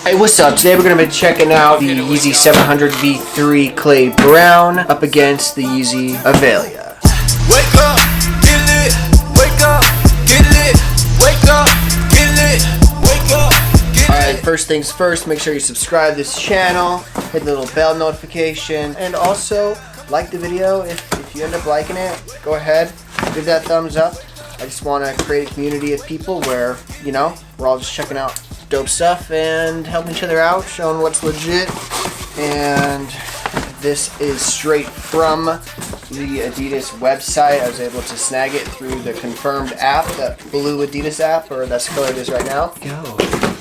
Hey, what's up? Today we're going to be checking out the Yeezy 700 V3 Clay Brown up against the Yeezy Alvah. Wake up, get lit. Wake up, get lit. Wake up, get lit. Wake up, get lit. Alright, first things first, make sure you subscribe to this channel, hit the little bell notification, and also like the video. If you end up liking it, go ahead, give that thumbs up. I just want to create a community of people where, you know, we're all just checking out dope stuff and helping each other out, showing what's legit. And this is straight from the Adidas website. I was able to snag it through the confirmed app, that blue Adidas app, or that's the color it is right now. Go.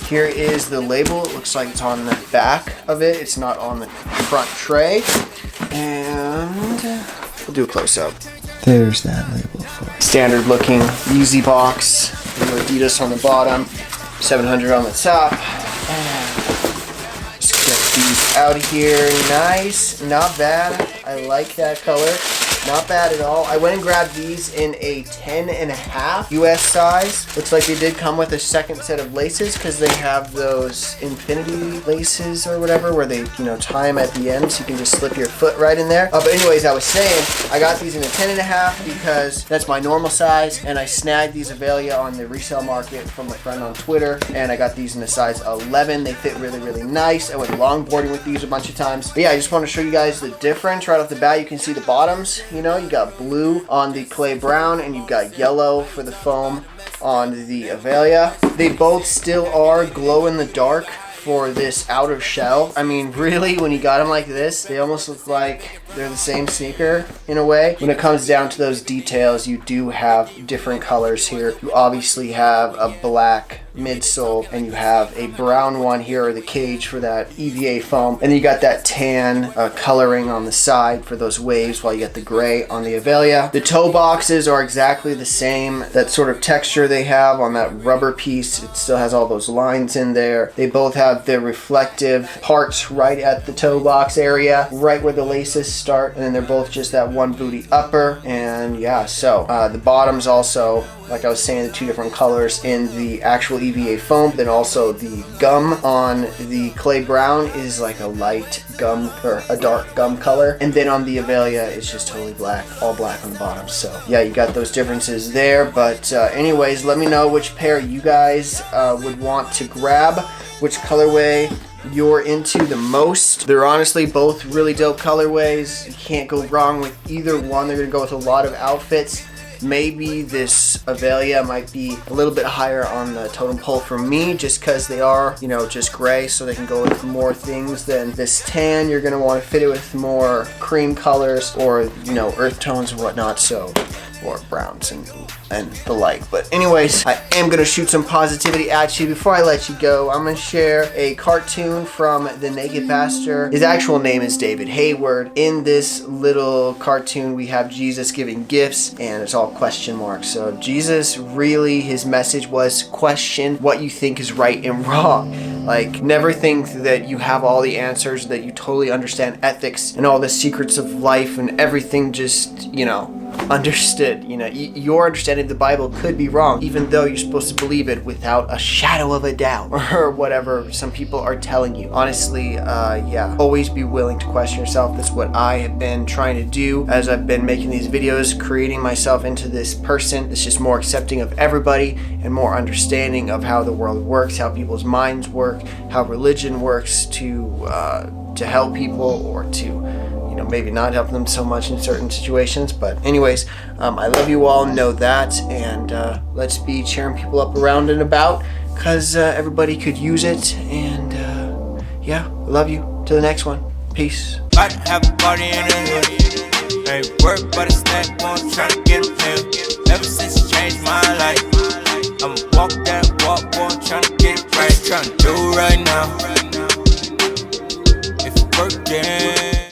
Here is the label. It looks like it's on the back of it. It's not on the front tray. And we'll do a close-up. There's that label for it. Standard looking Yeezy box. Adidas on the bottom. 700 on the top. And just get these out of here. Nice. Not bad. I like that color. Not bad at all. I went and grabbed these in a 10.5 US size. Looks like they did come with a second set of laces because they have those infinity laces or whatever where they, you know, tie them at the end so you can just slip your foot right in there. But anyways, I was saying I got these in a 10.5 because that's my normal size, and I snagged these Alvah on the resale market from a friend on Twitter, and I got these in a size 11. They fit really, really nice. I went longboarding with these a bunch of times. But yeah, I just want to show you guys the difference. Right off the bat, you can see the bottoms. You know, you got blue on the Clay Brown, and you've got yellow for the foam on the Alvah. They both still are glow in the dark for this outer shell. I mean, really, when you got them like this, they almost look like they're the same sneaker in a way. When it comes down to those details, you do have different colors here. You obviously have a black midsole, and you have a brown one here, or the cage for that EVA foam, and then you got that tan coloring on the side for those waves, while you get the gray on the Alvah. The toe boxes are exactly the same. That sort of texture they have on that rubber piece, it still has all those lines in there. They both have the reflective parts right at the toe box area, right where the laces start, and then they're both just that one booty upper. And yeah, so the bottoms also, like I was saying, the two different colors in the actual EVA foam. Then also the gum on the Clay Brown is like a light gum, or a dark gum color, and then on the Alvah it's just totally black, all black on the bottom. So yeah, you got those differences there. But anyways, let me know which pair you guys would want to grab, which colorway you're into the most. They're honestly both really dope colorways. You can't go wrong with either one. They're gonna go with a lot of outfits. Maybe this Alvah might be a little bit higher on the totem pole for me, just because they are, you know, just gray, so they can go with more things than this tan. You're gonna want to fit it with more cream colors, or, you know, earth tones and whatnot, so, or browns and the like. But anyways, I am gonna shoot some positivity at you. Before I let you go, I'm gonna share a cartoon from the Naked Pastor. His actual name is David Hayward. In this little cartoon, we have Jesus giving gifts, and it's all question marks. So Jesus, really, his message was question what you think is right and wrong. Like, never think that you have all the answers, that you totally understand ethics and all the secrets of life and everything just, you know, understood. You know, your understanding of the Bible could be wrong, even though you're supposed to believe it without a shadow of a doubt, or whatever some people are telling you. Honestly, yeah, always be willing to question yourself. That's what I have been trying to do as I've been making these videos, creating myself into this person that's just more accepting of everybody and more understanding of how the world works, how people's minds work, how religion works, to help people, or to, you know, maybe not help them so much in certain situations. But anyways, I love you all, know that, and let's be cheering people up around and about, because everybody could use it. And yeah, I love you. Till the next one. Peace. About to have a party in the hood. Ain't work but a snack, won't try to get a pill. Ever since it changed my life, I'ma walk that walk, boy, trying to get it right. Trying to do right now.